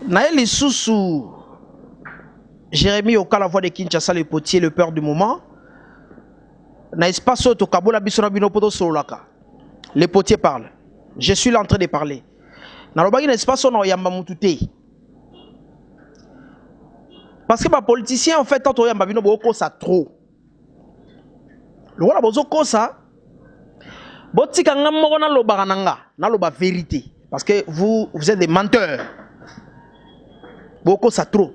Naël Issoussou, Jérémy Oka, la voix de Kinshasa, le potier, le peur du moment. N'est-ce pas ça, Kabola Bissona Binopoto Solaka? Le potier parle. Je suis là en train de parler. N'est-ce pas ça, Yamba Moutouté? Parce que les politiciens, en fait, tant Yamba Binopo, ça trop. Le roi Bozoko, ça. Botika Namorona Lobarananga, na loba vérité. Parce que vous êtes des menteurs. Boko ça trop.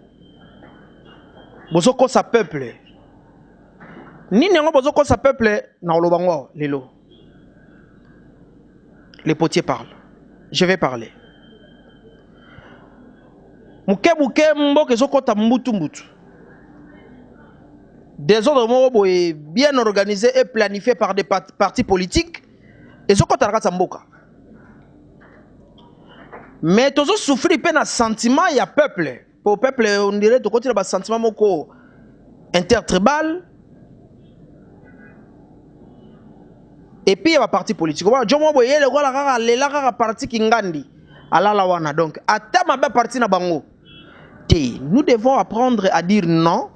Bozoko sa peuple. Ni n'engo bozoko sa peuple na lobango lelo. Les potiers parlent. Je vais parler. Muke mboke zokota mbutu mbutu. Des ordres mobo bien organisés et planifiés par des partis politiques. Et zokota rakata mboka. Mais tous souffrir peine à sentiment il y a peuple. Pour peuple on dirait de côté le sentiment moko intertribal. Et puis il y a un parti politique. Jomo boye le roi la parti kingandi alala wana donc ata mabe parti na bango. Nous devons apprendre à dire non.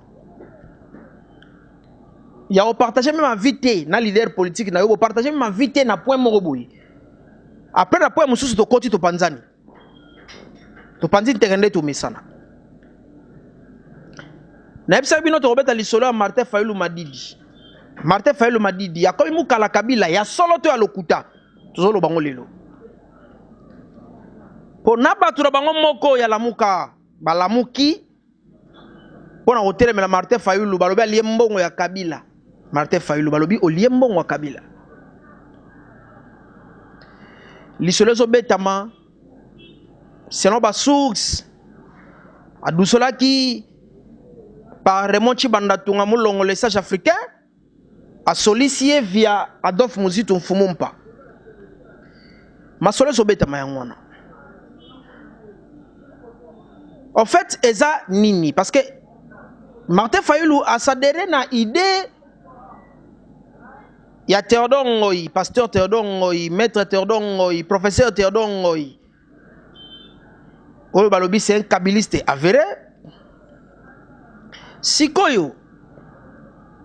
Il y a partager même ma vité na leader politique na yo partager même ma vité na point moroboui. Après na point mususu to koti to panzani. To panzini tegende to misana. Na ebisa bino to robeta lisolo Martin Fayulu Madidi. Martin Fayulu Madidi ya komi mukala Kabila ya solo to ya lokuta. Tozolo bango lelo. Po naba to bango moko ya lamuka balamuki pona hotele mela Martin Fayulu balobi aliembongo ya Kabila. Martin Fayulu balobi oliembongo ya Kabila. Lisolo zo betama selon ba source adusolaki par Raymond Chibanda Tunga Mulongo le sage africain a sollicité via Adolphe Muzitu Mfumumpa. Ma solo zo betama yangwana. En fait, eza nini parce que Martin Fayulu a s'adhéré na idée ya Théodore Ngoyi, pasteur Théodore Ngoyi, maître Théodore Ngoyi, professeur Théodore Ngoyi. Oyo balobi c'est un kabiliste avéré. Sikoyo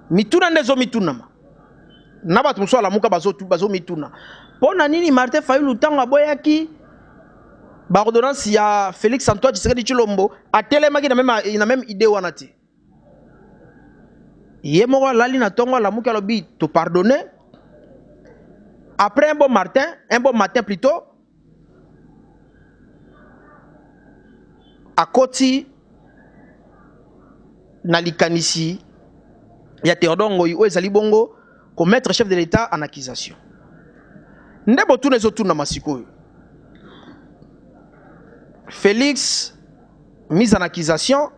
mituna ndezo mituna ma. Na batu mso ala muka bazo mituna. Pona nini Martin Fayulu tanga boyaki ba ordonnance ya Félix Antoine Tshisekedi Tshilombo a telemaki na même idée wana ti. Yemoko lali na tongo la muka lobi to pardonner. Après un bon matin plutôt, à Koti, Nalikanisi, il y a Théodore Ngoyi, Oezali Bongo, comme maître chef de l'État en accusation. Ndebo tous les autres na masiko. Félix, mis en accusation,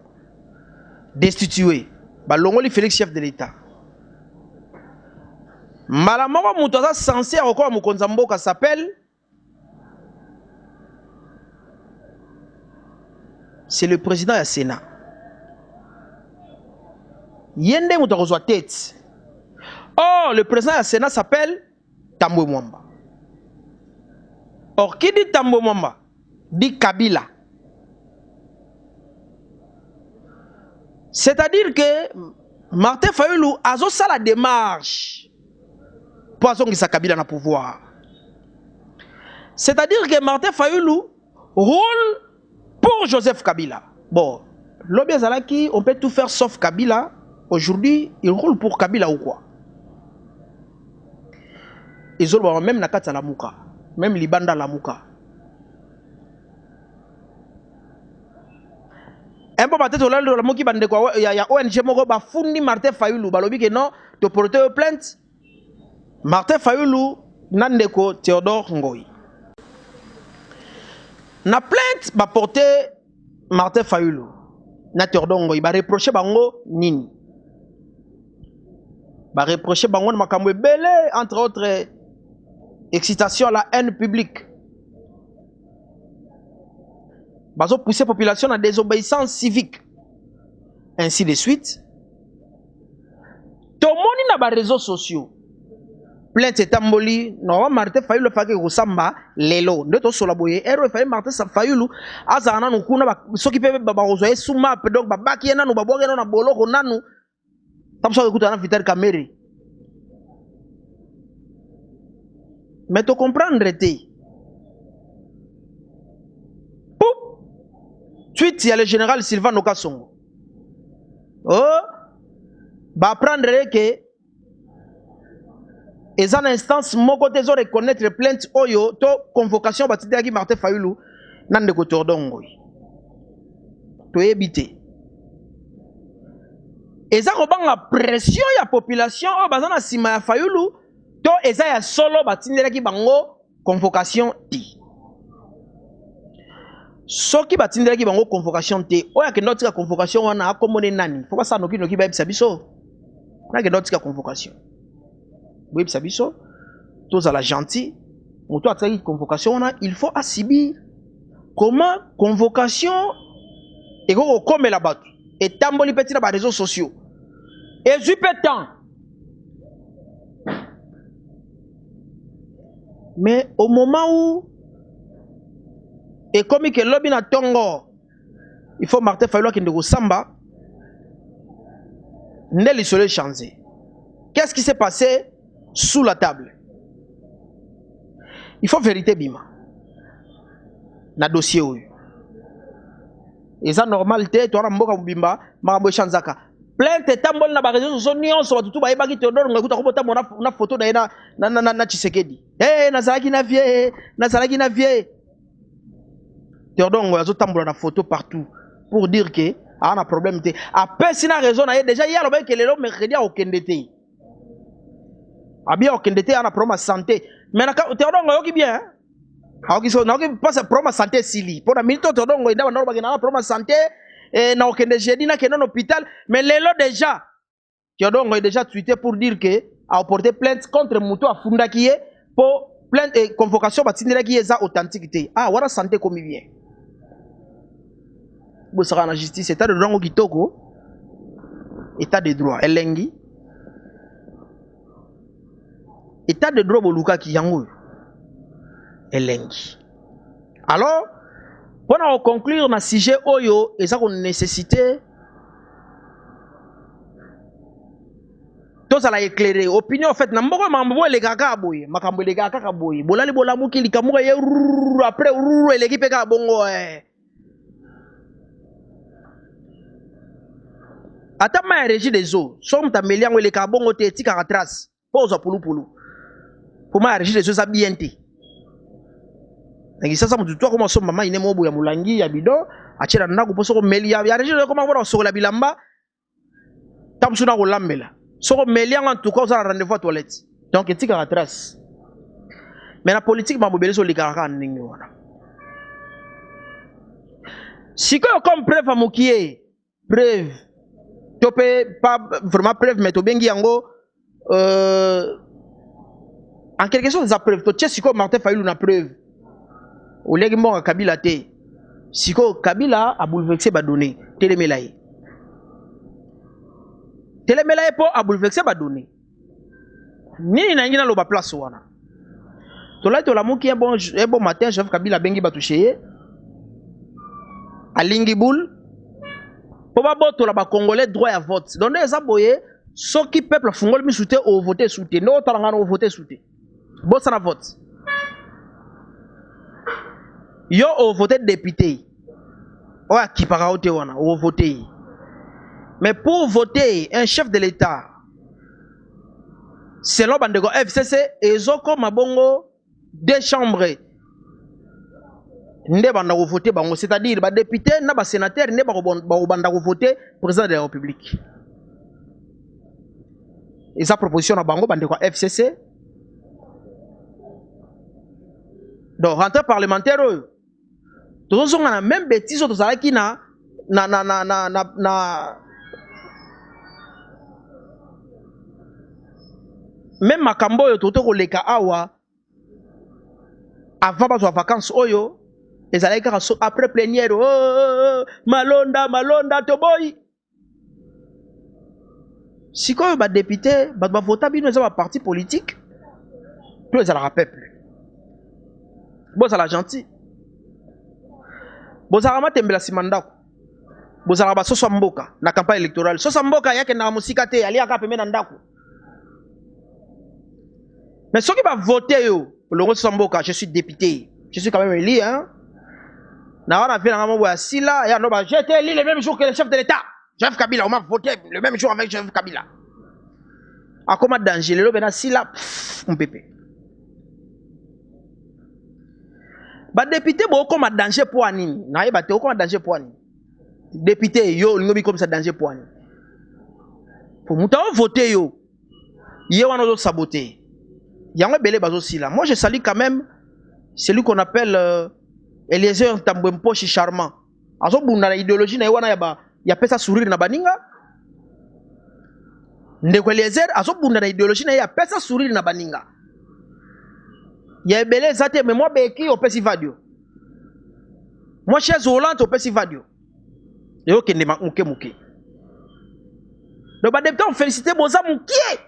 destitué. Balongoli Félix chef de l'État. Malamoko Moutoza censé encore Mukonzamboka s'appelle. C'est le président du Sénat. Yende Moutoza tête. Oh, le président du Sénat s'appelle Tambwe Mwamba. Or, qui dit Tambwe Mwamba dit Kabila. C'est-à-dire que Martin Fayulu a fait la démarche pour que Kabila na pouvoir. C'est-à-dire que Martin Fayulu roule pour Joseph Kabila. Bon, l'Obia Zalaki, on peut tout faire sauf Kabila. Aujourd'hui, il roule pour Kabila ou quoi? Ils ont même Nakata Lamuka, même Libanda Lamuka. Un peu peut-être là le Lamuki bande quoi, il y a ONG moko ba fundi Martin Fayulu, balobi que non, te porter plainte. Martin Fayulu nandeko Théodore Ngoyi. Na plainte ba porter Martin Fayulu. Na Théodore Ngoyi ba reprocher bango nini? Ba reprocher bango na makambo ebele entre autres excitation à la haine publique. Bazo pousser population à désobéissance civique. Ainsi de suite. Tout le monde na ba réseaux sociaux. plainte etamboli normalement Martin Fayulu faki kosamba lelo nde tosola boye ero fayi Martin Fayulu azala nanu kuna soki pe bakozwa ye suma pe donc babaki ye nanu babwaki nanu na boloko nanu tabusoka ekuta na Vital Kamerhe mais to comprendre te tweet ya le général Sylvain Okasongo oh ba apprendre que et en instance mon côté zo reconnaître plainte oyo to convocation batidaki Martin Fayulu nande ko tordongo to ebité eza ko banga pression ya population o bazana sima ya Fayulu to eza ya solo batindelaki bango convocation ti soki batindelaki bango convocation te oya ke notika convocation wana akomone nani faut pas ça noki noki ba ebisa biso na ke notika convocation oui, biso, tous à la gentille, on doit une convocation, il faut assumer comment convocation et comme là-bas et tamboli petit dans les réseaux sociaux et temps. Mais au moment où et comme que lobby na tongo, il faut Martin Fayulu qui ne samba, n'est l'isolé changer. Qu'est-ce qui s'est passé? Sous la table. Il faut vérité bima. Na dossier ou. Et ça normalité tu as mboka bimba makambo chanzaka. Plainte tambol na ba réseaux sociaux nyonso batutu ba yebaki Théodore ngakuta ko bota na photo na Tshisekedi. Nazalaki na vie. Théodore ngazo tambola na photo partout pour dire que a un problème té. Après sina raison na déjà hier le que le mercredi au kendete. Abia okendete ana problème santé mais na Théodore yoki bien aoki so na oki passe problème santé sili pour la minute Théodore ida na ba na problème santé et na okende jeudi na kenon hôpital mais lelo déjà Théodore est déjà tweeté pour dire que a porté plainte contre Muto afunda qui est pour plainte et convocation batindira qui est authenticité wala santé comme bien bo sera na justice état de droit kitoko état de droit elengi état de droit boluka ki yango elengi. Alors pour conclure na sujet oyo eza ko nécessité tous à la éclairer opinion en fait na mboko mambo le kaka boye makambo le kaka boye bolali bolamuki likamuka ye après eleki peka bongo ata ma régie des eaux somme ta meliango le kabongo te tika trace pose pulu pulu. Comment agir les choses à bien té. Et ça me dit toi comment son maman il est mobile ya mulangi ya bido achira na ko poso ko melia ya agir comment voir sur la bilamba tam suna ko lambela so ko melia en tout cas ça rendez-vous à toilette donc et tika trace mais la politique m'a mobile sur les caracas ningi wana si comme preuve à mokié preuve topé pas vraiment preuve mais to bengi yango en quelque chose des preuves to siko Martin Fayulu na preuve au legi mo Kabila te siko Kabila a bouleversé ba donné telemelaye po a bouleversé ba donné nini na ngina lo ba place wana to la to la muki un bon matin chef Kabila bengi ba toucher alingi boule po ba boto la ba congolais droit à vote donc les aboyé ceux qui peuple fungol mi souté au voter souté no talanga au voter souté bon ça na vote yo au voter député ouais qui para voter wana au voter mais pour voter un chef de l'état selon bandeko FCC ezoko mabongo deux chambres nde banda ko voter bango c'est-à-dire ba député na ba sénateur ne ba banda ko voter président de la République et sa proposition na bango bandeko FCC donc rentrée parlementaire tous on a même bêtise to sala ki na même makambo yo toto ko leka awa avant ba vacances oyo ezalaki kaka après plénière malonda to boy sikoyo ba député ba vota bino eza ba parti politique tous les peuple. Bon, ça la gentil. Bon, ça va tembela simandako. Bon, ça va soso mboka na campagne électorale. Soso mboka yake na musikate ali aka pembe na ndako. Mais ceux qui vont voter yo, le soso mboka, je suis député. Je suis quand même élu hein. Na on a fait dans mon bois sila ya no ba j'étais élu le même jour que le chef de l'État. Joseph Kabila, on m'a voté le même jour avec Joseph Kabila. A comment danger le bena sila on pépé. Ba député bo comme danger pour nini na yeba te comme danger pour nini député yo ngobi comme ça danger pour nini pour muta voter yo yé wana zo saboter yango belé bazo sila. Moi je salue quand même celui qu'on appelle Eliezer Tambwempo Charmant azo bunda na idéologie na wana ya pesa sourire na baninga ndeko Eliezer azo bunda na idéologie na ya pesa sourire na baninga. Il y a belé zate mais moi beki au pesivadio. Moi chez Hollande au pesivadio. Et ok ne muke muke. Le badepta on félicité boza mukie.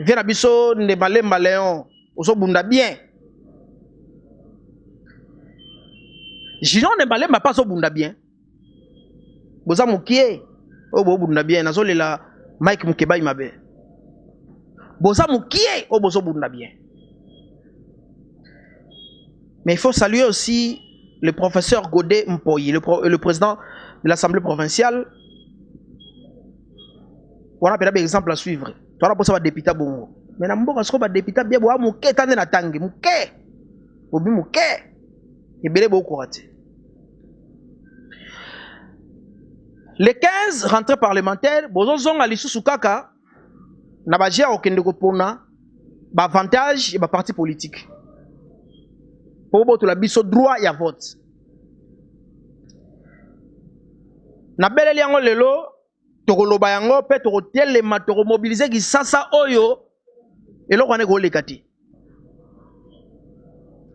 Vient abiso ne malé maléon oso bunda bien. Jinon ne malé ma pas so bunda bien. Boza mukie. O bo bunda bien nazo lela Mike Mukeba imabe. Boza mukie o bozo bunda bien. Mais il faut saluer aussi le professeur Godet Mpoyi, le président de l'Assemblée provinciale. Voilà un exemple à suivre. Tu as pour député bongo. Mais na mboka soko ba député bien bo muke tande na tangi muke. Obi muke. Ebele beaucoup raté. Les 15 rentrées parlementaires, bozo zonga lisusu kaka na ba jia okende ko pona ba avantage et ba parti politique. Pour boto la biso droit ya vote. Na beleli yango lelo tokoloba yango pe tokotelema tokomobiliser ki sasa oyo eloko ane ko lekati.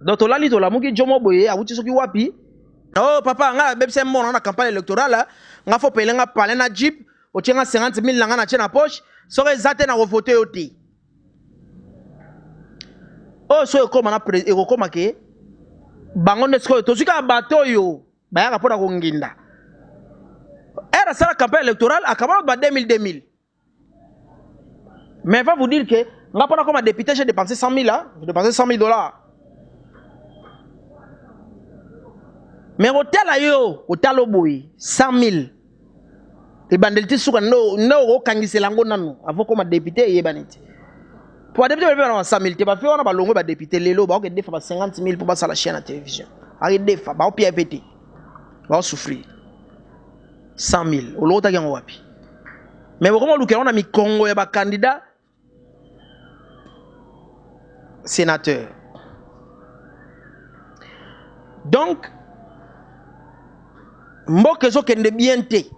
Donc tolali tolamuki jomo boye awuti soki wapi. Oh papa nga bebse mona na campagne électorale nga fo pelenga pale na jeep o tienga 50,000 nga na tiena poche sore zate na voter oti. Oh so ekoma na ekoma ke bango nesko tozuka bato yo bayaka pona ko nginda. Era sala campagne électorale akaba ba 2000. Mais va vous dire que nga pona comme député j'ai dépensé 100 000 là, j'ai dépensé 100 000 $. Mais hôtel ayo, hôtel oboy 100 000. Et bandeliti suka no kangise lango nanu avant comme député yebaniti. Pour député on a 100 000, tu vas faire on a balongo ba député lelo ba ko defa ba 50 000 pour passer la chaîne à télévision. Ari defa ba opia pété. Ba souffrir. 100 000 au lota yango wapi. Mais comment luka on a mis Congo ya ba candidat sénateur. Donc mboke zo kende bien te.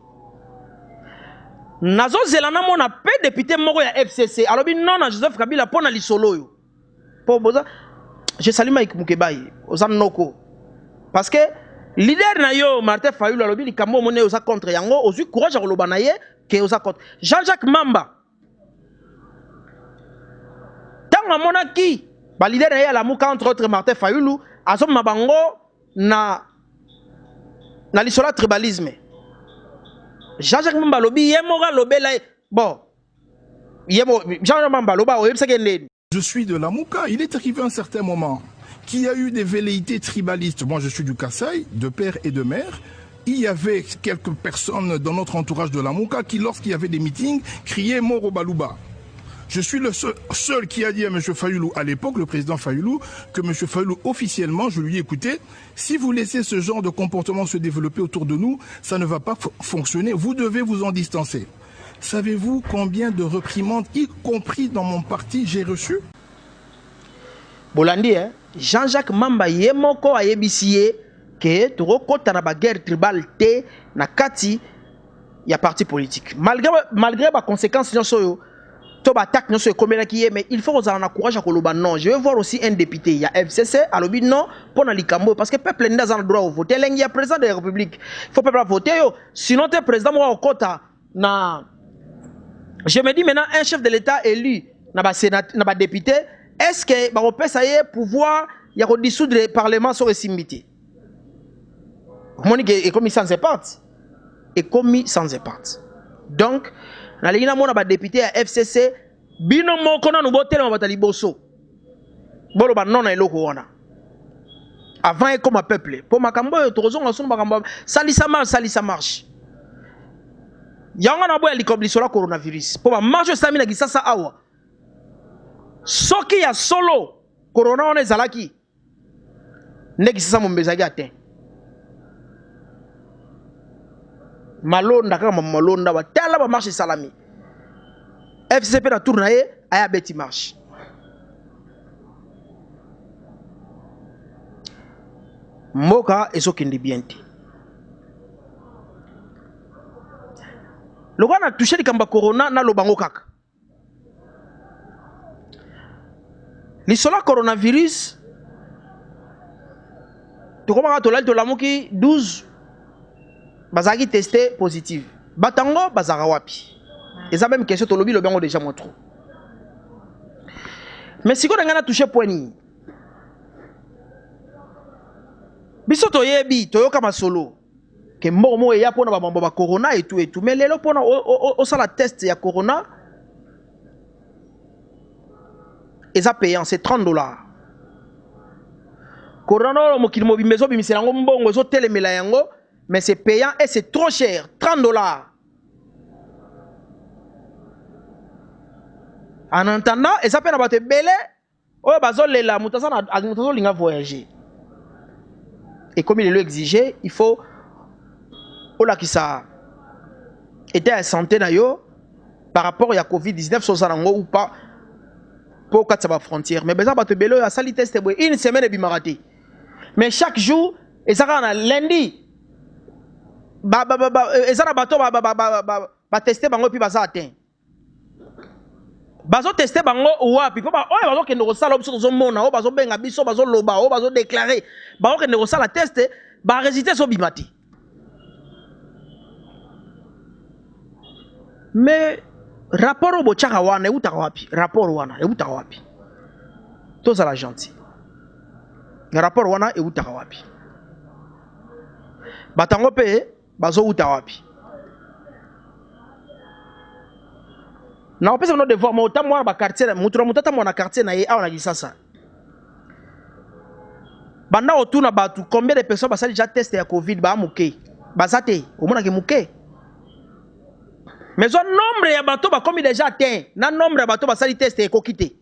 Nazo zelana mona pe député moko ya FCC. Alors non na Joseph Kabila pona lisolo yo. Po boza je salue Mike Mukeba ozan noko. Parce que leader na yo Martin Fayulu alobi likambo moné oza contre yango ozui courage a koloba na ye ke oza contre. Jean-Jacques Mamba. Tanga mona ki ba leader na ye la muka entre autres Martin Fayulu azo mabango na lisolo tribalisme. Jean-Jacques Mamba lobi yemora lobela bon Jean-Jacques Mamba loba oyebisa kende. Je suis de la Mouka. Il est arrivé un certain moment qu'il y a eu des velléités tribalistes. Moi, je suis du Kasaï, de père et de mère. Il y avait quelques personnes dans notre entourage de la Mouka qui, lorsqu'il y avait des meetings, criaient Moro Balouba. Je suis le seul qui a dit à M. Fayulu, à l'époque, le président Fayulu, que M. Fayulu, officiellement, je lui ai écouté, si vous laissez ce genre de comportement se développer autour de nous, ça ne va pas fonctionner. Vous devez vous en distancer. Savez-vous combien de réprimandes, y compris dans mon parti, j'ai reçu? Bolandi, Jean-Jacques Mamba yemoko ayebisiye que turokota na ba guerre tribale te na kati ya parti politique. Malgré ba conséquences nyoso to ba attaque nyoso ekomela ki mais il faut qu'on ait courage à koloba non. Je veux voir aussi un député, il y a FCC alobi non pour na likambo parce que peuple n'a pas le droit de voter. Il y a président de la République. Il faut peuple voter yo. Sinon tu président moi okota na. Je me dis maintenant un chef de l'État élu na ba sénateur na ba député est-ce que ba opesa ye pouvoir ya ko dissoudre le parlement sur esimbité monique est commis sans épargne et commis sans épargne donc na lingina mona ba député ya FCC bino moko na nubotela ba taliboso bolo ba non na eloko wana avant et comme peuple pour makambo yo tozonga sunu makambo salisa marche yanga na boya likobli sur la coronavirus pour marche stamina kisasa awa soki ya solo corona on ezalaki ndeki sasa mombezaki atin malonda kaka malonda ba tala ba marche salami FCP na tourna ye aya beti marche mboka ezokende bien te loko na touché likamba corona na lobango kaka lisola coronavirus tokomaka tolali tolamuki 12 bazalaki testé positive batango bazaka wapi eza même question tolobi lobango déjà mo trop mais sikoyo nga na touché point nini biso toyebi toyoka masolo ke mboko mo eya pona bamambo ba corona et tout mais lelo pona o sala test ya corona eza payant c'est $30 corona mokili mobimba ezobimisela yango mbongo ezotelemela yango mais c'est payant et c'est trop cher $30 en entendant eza pe na bato ebele oyo bazolela moto azolinga voyager. Et comme il est exigé, il faut que ça était à santé par rapport à Covid-19 ou pas pour que ça va frontière. Mais besoin de belo à sali test une semaine et bimaraté. Mais chaque jour, et ça va lundi. Et ça va tester bango puis baza atteint. Bazo tester bango wapi po ba oyo bazo kende ko sala biso zo mona o bazo benga biso bazo loba o bazo déclarer bazo kende ko sala test ba résultat so bimati mais rapport au bochaka wana euta wapi rapport wana euta wapi to za la gentil rapport wana euta wapi batango pe bazo uta wapi na opesa no devoir mo tamwa ba quartier mutura mutata mwana quartier na ye awa na gisasa banda otuna batu combien de personnes basali déjà testé ya covid ba muke bazate omona ke muke mais on nombre ya bato ba comme déjà atteint na nombre ya bato basali testé ko kité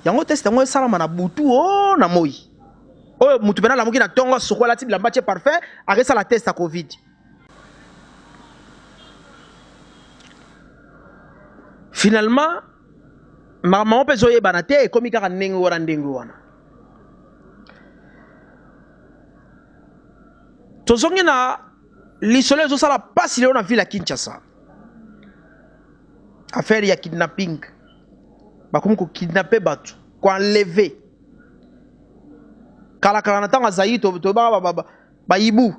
yango test ngo sala mana butu o na moi o mutu bena la muki na tongo sokola tibila mbache parfait arrêta la test à covid. Finalement, maman peut zoyer banate et comme il y a un nengo. Tozongi na l'isolé zo sala pas si on a vu la Kinshasa. Affaire ya kidnapping. Ba comme ko kidnapper batu, ko enlever. Kala na tanga zayi to ba ibu.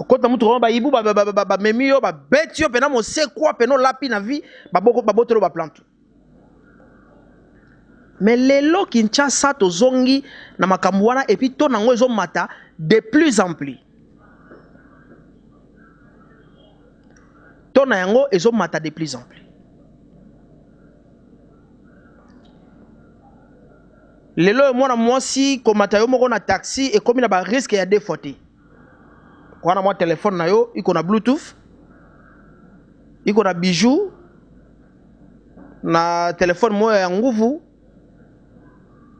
Okota mutu ba ibu ba memio ba betio pena mo se quoi peno lapi na vie ba botolo ba plante. Mais lelo Kinshasa to zongi na makambo wana et puis to nango ezo mata de plus en plus. To na yango ezo mata de plus en plus. Lelo mwana mwasi komata yo moko na taxi et comme na ba risque ya défaute. Wana mwa téléphone na yo iko na bluetooth iko na bijou na téléphone moya ya nguvu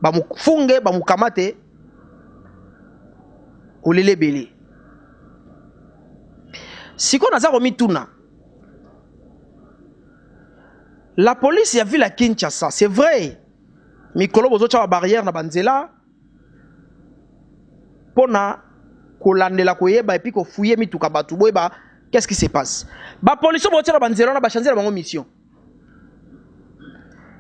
ba mufunge ba mukamate olele belé siko naza ko mituna la police ya ville à Kinshasa c'est vrai mikolo bozo cha barrière na banzela pona kolandela koyeba et puis ko fouiller mituka batu boyeba qu'est-ce qui se passe ba police bo tira banzela na ba changer bango mission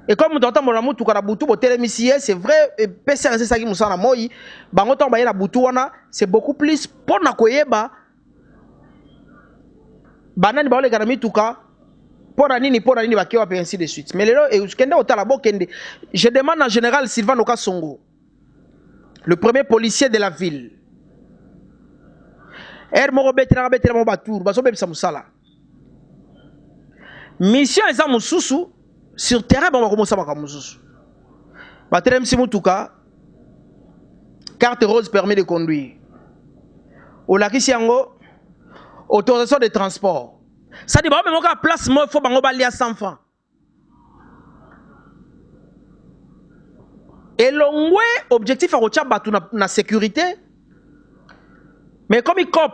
et comme nous entendons la mutuka na butu bo télémisie c'est vrai PCR c'est ça qui musana moi bango to ba yena butu wana c'est beaucoup plus pona koyeba banani ba ole kana mituka pour nini bakewa et ainsi de suite. Mais je demande en général Sylvain Oka Songo, le premier policier de la ville. Mission eza mususu sur terrain ba komosa ba mususu. Ba terem simutuka carte rose permis de conduire. Olakisi yango autorisation de transport. Ça dit ba même ka place mo faut bango ba lia 100 francs. Et l'ongwe objectif à retia batu na sécurité. Mais comme il cop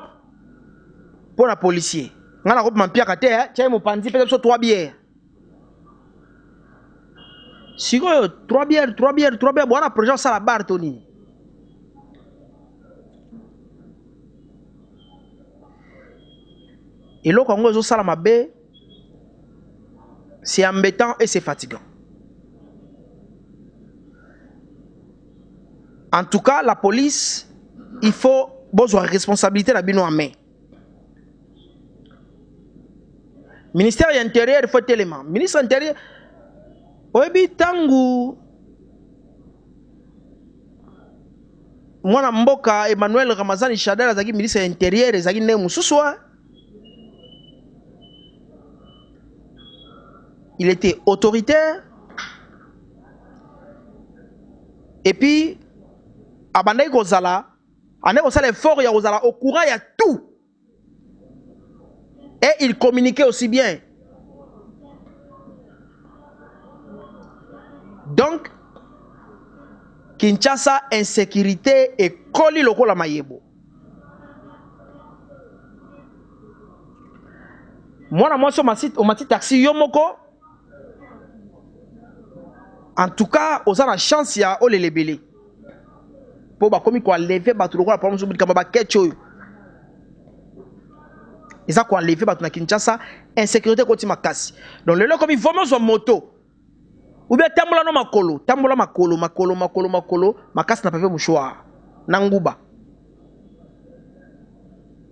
pour la policier. Ngana ko mampia kate tiens mo pandi peut-être sur 3 bières. Si go 3 bières bona projet ça la barre Tony. Et là quand on ça la mabe c'est embêtant et c'est fatigant. En tout cas, la police, il faut avoir responsabilité la bino en main. Ministère de l'Intérieur, il faut tellement. Ministre de l'Intérieur, oyebi tangu mwana mboka Emmanuel Ramazani Shadala azaki ministre de l'Intérieur, ezaki ne mususwa. Il était autoritaire. Et puis abandai kozala, ane kozala effort ya kozala au courant ya tout. Et il communiquait aussi bien. Donc, Kinshasa, insécurité et koli loko la mayebo. Moi, sur ma site, au mati taxi yomoko. En tout cas, on a la chance ya ole lebele. Pour ba komi ko lever ba tuloko la problème sur bikamba ba ketcho. Ils ont enlevé na Kinshasa insécurité côté makasi. Donc le comme il vraiment son moto. Ou bien tambola no makolo, makasi na pas fait mouchoir. Nanguba.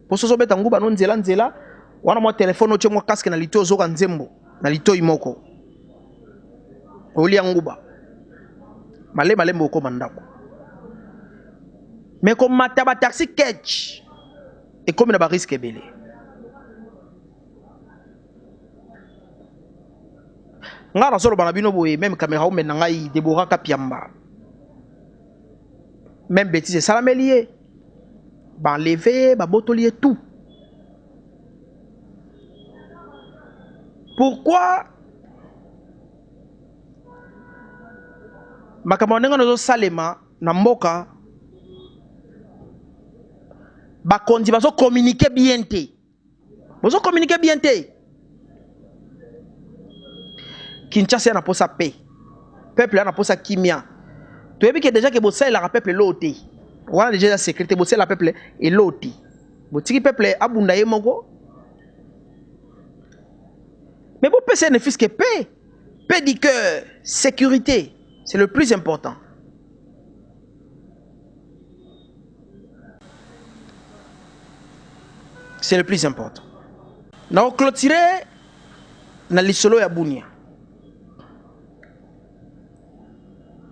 Pour so beta nguba no nzela, wana mo téléphone oche mo casque na lito zo nzembo, na lito imoko. Oli nguba. Male mboko mandako. Mais comme mataba taxi catch et comme na ba risque belé. Ngara solo banabino boye même caméra ou menangai Deborah Kapiamba. Même bêtise salamelier. Ban lever, ba botolier tout. Pourquoi makamonenga nozo salema na mboka ba kondi bazo communiquer bien té. Bazo communiquer bien té. Kinshasa n'a pas sa paix. Peuple n'a pas sa kimia. Tu as vu que déjà que bossa il a peuple l'ôté. On a déjà la sécurité bossa la peuple et l'ôté. Botiki peuple abunda yemongo. Mais bon PC ne fils que paix. Paix du cœur, sécurité, c'est le plus important. C'est le plus important. Nous clôturer na lisolo ya Bunia.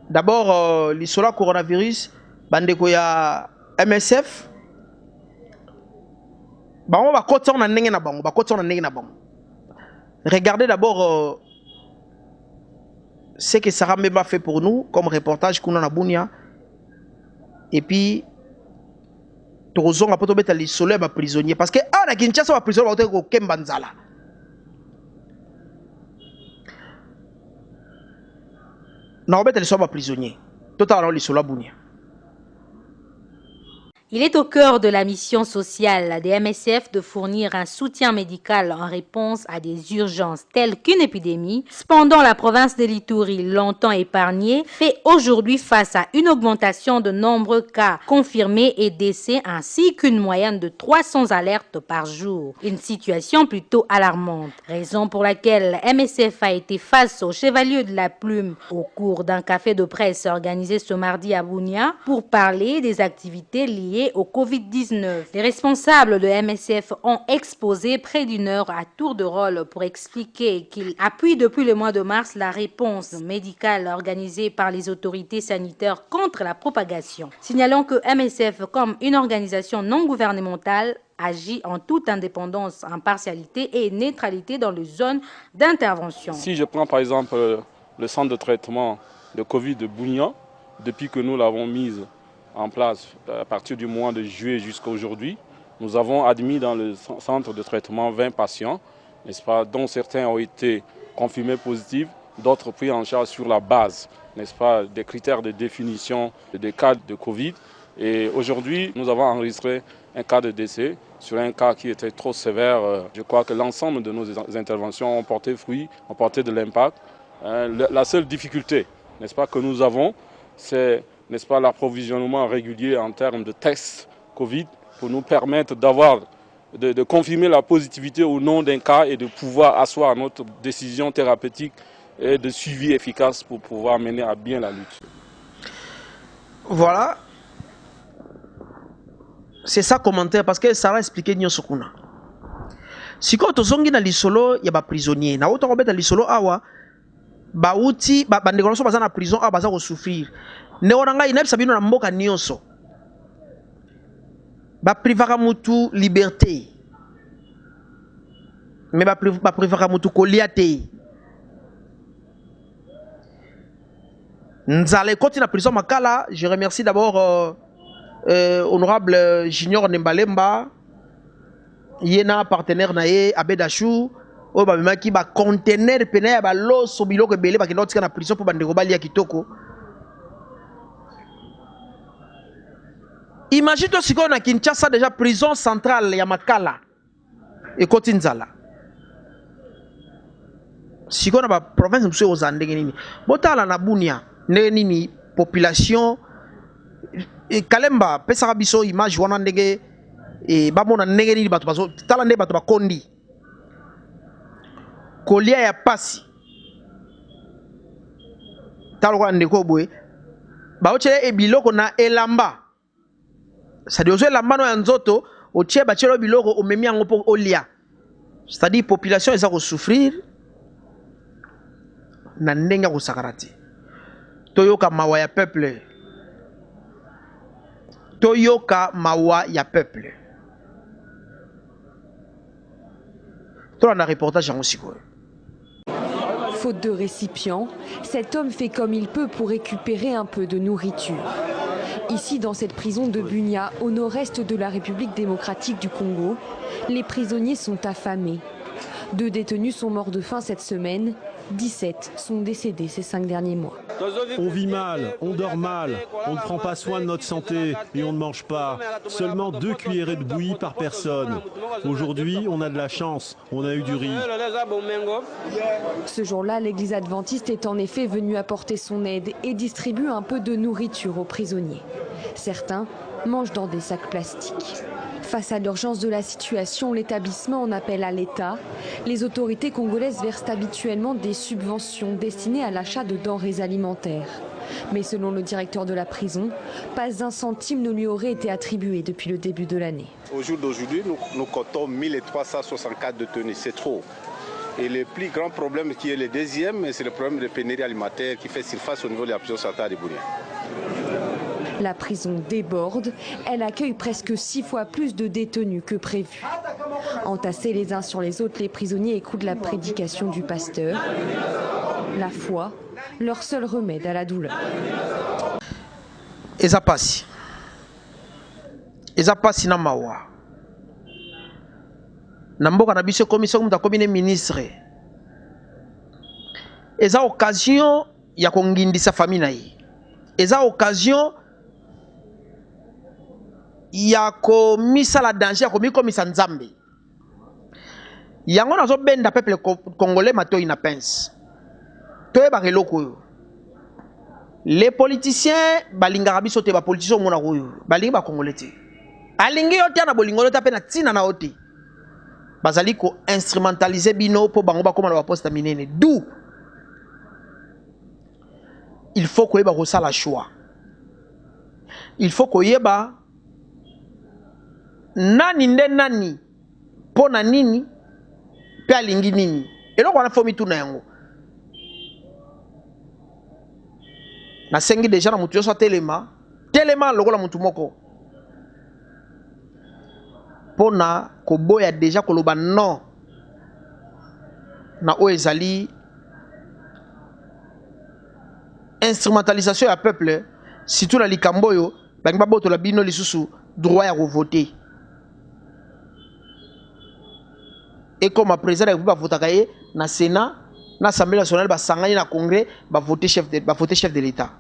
D'abord, l'histoire coronavirus, bandeko ya MSF. On va côté on a n'engé na bango, Regardez d'abord ce que Sarah Mbemba fait pour nous comme reportage qu'on a na Bunia. Et puis, Torozon a pas tombé les soleils ba prisonnier parce que na Kinshasa ba prisonnier ba ko Kembanzala. Prisonnier. Il est au cœur de la mission sociale des MSF de fournir un soutien médical en réponse à des urgences telles qu'une épidémie. Cependant, la province de l'Ituri, longtemps épargnée, fait aujourd'hui face à une augmentation de nombreux cas confirmés et décès ainsi qu'une moyenne de 300 alertes par jour. Une situation plutôt alarmante, raison pour laquelle MSF a été face au Chevalier de la Plume au cours d'un café de presse organisé ce mardi à Bunia pour parler des activités liées liées au Covid-19. Les responsables de MSF ont exposé près d'une heure à tour de rôle pour expliquer qu'ils appuient depuis le mois de mars la réponse médicale organisée par les autorités sanitaires contre la propagation. Signalons que MSF, comme une organisation non gouvernementale, agit en toute indépendance, impartialité et neutralité dans les zones d'intervention. Si je prends par exemple le centre de traitement de Covid de Bougnan, depuis que nous l'avons mise en place à partir du mois de juillet jusqu'à aujourd'hui, nous avons admis dans le centre de traitement 20 patients, n'est-ce pas, dont certains ont été confirmés positifs, d'autres pris en charge sur la base, n'est-ce pas, des critères de définition des cas de Covid. Et aujourd'hui, nous avons enregistré un cas de décès sur un cas qui était trop sévère. Je crois que l'ensemble de nos interventions ont porté fruit, ont porté de l'impact. La seule difficulté, n'est-ce pas, que nous avons, c'est, n'est-ce pas, l'approvisionnement régulier en termes de tests Covid pour nous permettre de confirmer la positivité au nom d'un cas et de pouvoir asseoir notre décision thérapeutique et de suivi efficace pour pouvoir mener à bien la lutte. Voilà. C'est ça commentaire parce que ça va expliquer nyoso kuna. Si quand tozongi na lisolo ya ba prisonnier na auto robeta lisolo awa ba uti ba ndeko so baza na prison awa baza ko souffrir. Ne oranga ina bisa bino na mboka nyonso. Ba privaka mutu liberté. Mais ba privaka mutu kolia te. Nzale koti na prison makala, je remercie d'abord honorable Junior Nembalemba, yena partenaire nae Abedachou, o ba maki ba conteneur pena ya ba loso biloko ebele ba kenda tika na prison pour bandeko bali ya kitoko. Imagine toi siko na Kinshasa déjà prison centrale ya Makala et koti nzala. Siko na ba province mso ozandenge nini. Botala na Bunia nini population et Kalemba pesa biso image wana ndenge e bamona ndenge nini bato bazo tala ndenge bato bakondi kolia ya pasi talo kwa ndeko boye baochele e biloko na elamba c'est-à-dire ozo elamba no ya nzoto ochie bachelo biloko omemi yango po olia, c'est-à-dire population eza ko souffrir na ndenge ko sakarati toyoka mawa ya peuple. Toyoka mawa ya peuple. Toi, on a un reportage en Mosiko. Faute de récipients, cet homme fait comme il peut pour récupérer un peu de nourriture. Ici, dans cette prison de Bunia, au nord-est de la République démocratique du Congo, les prisonniers sont affamés. 2 détenus sont morts de faim cette semaine, 17 sont décédés ces 5 derniers mois. On vit mal, on dort mal, on ne prend pas soin de notre santé et on ne mange pas. Seulement 2 cuillerées de bouillie par personne. Aujourd'hui, on a de la chance, on a eu du riz. Ce jour-là, l'église adventiste est en effet venue apporter son aide et distribue un peu de nourriture aux prisonniers. Certains mangent dans des sacs plastiques. Face à l'urgence de la situation, l'établissement en appelle à l'État. Les autorités congolaises versent habituellement des subventions destinées à l'achat de denrées alimentaires. Mais selon le directeur de la prison, pas un centime ne lui aurait été attribué depuis le début de l'année. Au jour d'aujourd'hui, nous comptons 1364 détenus, c'est trop. Et le plus grand problème qui est le deuxième, c'est le problème de pénurie alimentaire qui fait surface au niveau de la prison centrale de Bunia. La prison déborde, elle accueille presque 6 fois plus de détenus que prévu. Entassés les uns sur les autres, les prisonniers écoutent la prédication du pasteur. La foi, leur seul remède à la douleur. Ezapasi na mawa. Namboka na biso commission muta komine ministre. Eza occasion ya kongindisa famille na ye. Eza occasion ya komisa la danger ya komisa nzambe. Yango nazo benda peuple congolais matoi na pince. Toyeba keloko yo. Les politiciens balingaka biso te ba politiciens mona koyo. Balingi ba congolais te. Alingi yo te na bolingo yo te pe na tina na ote. Bazali ko instrumentaliser bino po bango ba koma na ba poste minene. D'où il faut koyeba ko sala choix. Il faut koyeba nani nde nani pona nini pe alingi nini eloko wana fo mituna yango nasengi deja na mutu nyonso telema lokola mutu moko pona koboya deja koloba non na oyo ezali instrumentalisation ya peuple surtout na likambo oyo bangi babotola bino lisusu droit ya kovote et comme président ya bavotaka ye na Sénat na Assemblée nationale basangani na Congrès bavote chef de l'État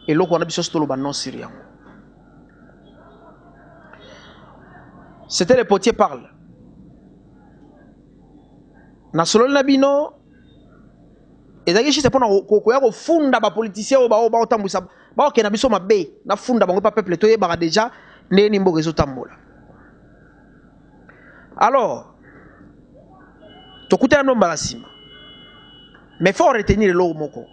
eloko wana biso toloba non sur yango. C'était le potier parle na solo na bino ezaki juste pona koya kofunda bapoliticien oyo baotambwisa baokenda biso mabe na funda bango pa peuple toyebaka déjà ndeni mboka ezotambola. Alors tokutana no mbala nsima mais faut retenir eloko moko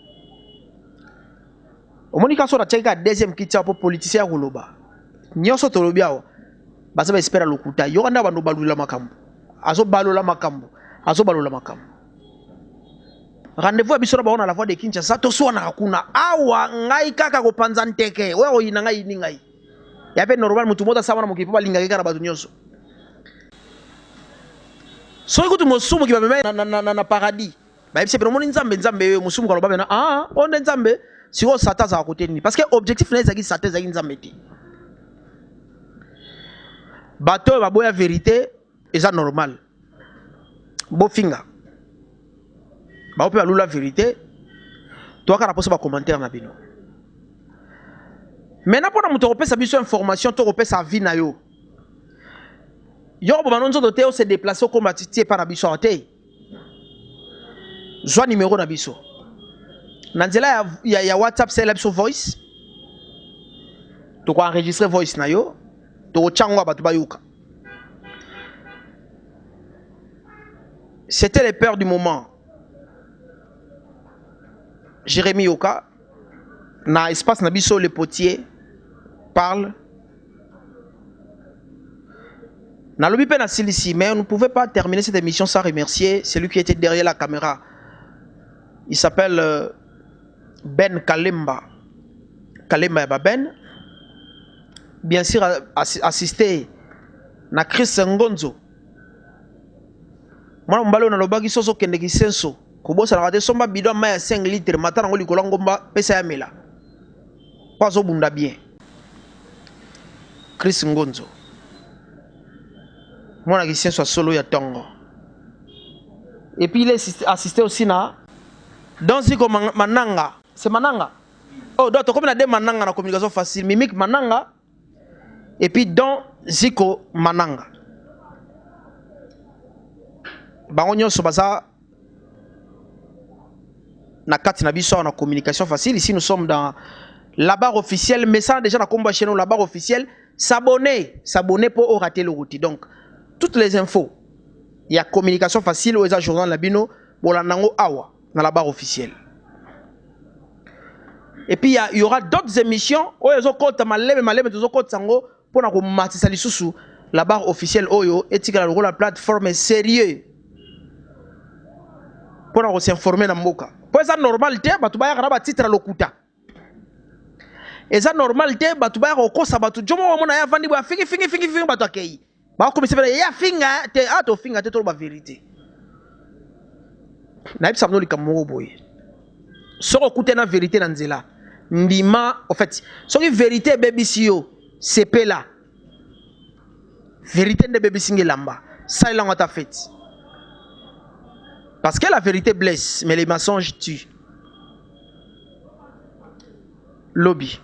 omoni kaso na tiaka deuxième kiti po politicien ya koloba nyonso tolobi awa baza ba espera lokuta yo kanda bando balula makambo azobalola makambo rendez-vous ya biso na baona la voix de Kinshasa toswana kuna awa ngai kaka kopanza nteke wewe oyina ngai ni ngai ya pe normal mutu mota sawana mokipo balinga kaka na batu nyonso soki kutu mosumu kibameme na paradis ba yebise pe moni nzambe mosumu kaloba bena onde nzambe siko satan za côté ni parce que objectif na ezaki satan ezaki nzambe te bato baboya vérité eza normal bofinga ba ope balula vérité toaka na posa ba commentaire na bino maintenant pona muto kopesa biso information to kopesa vie na yo yo bo banonzo doté o se déplacer comme atitié par na biso te zwa numéro na biso na nzela ya WhatsApp c'est la biso voice to ko enregistrer voice na yo to changwa batu bayuka. C'était les peurs du moment. Jérémy Yoka, na espace Nabiso le potier, parle. Na lobby pe na silisi, mais on ne pouvait pas terminer cette émission sans remercier celui qui était derrière la caméra. Il s'appelle Ben Kalemba. Kalemba Yaba Ben. Bien sûr, assisté na Chris Ngonzo. Moi, mbalo na lobaki soso kende kisenso. Kobosa na somba bidon ma 5 litres matana ngoli kolangomba pesa ya mela. Pas au bunda bien. Chris Ngonzo. Moi na kisenso solo ya tongo. Et puis il est assisté aussi na dans Ziko Mananga. C'est Mananga. Oh, donc comme il a des Mananga na communication facile, mimique Mananga. Et puis dans Ziko Mananga. Bangonyo Sobaza na kati na biso na communication facile. Ici nous sommes dans la barre officielle, mais ça déjà na combat chez nous la barre officielle. S'abonner pour rater le route. Donc toutes les infos, il y a communication facile ou journal labino pour la nango awa dans la barre officielle. Et puis il y aura d'autres émissions où ils ont compte malem tous compte sango pour na ko matisa lisusu la barre officielle oyo etika la plateforme sérieux pour na ko s'informer na mboka. Pour ça normalité batu ba ya ba titre lokuta. Et ça normalité batu ba ya ko sa batu jomo wa mona ya vandi ba fingi batu akei. Ba ko misebela ya finga te ato finga te to ba vérité. Na ibisa mno likamoko boye. Soko kute na vérité na nzela. Ndima en fait, soko vérité bebisi yo, c'est là. Vérité de bébé Singélamba. Ça, il a fait. Parce que la vérité blesse, mais les mensonges tuent. Lobby.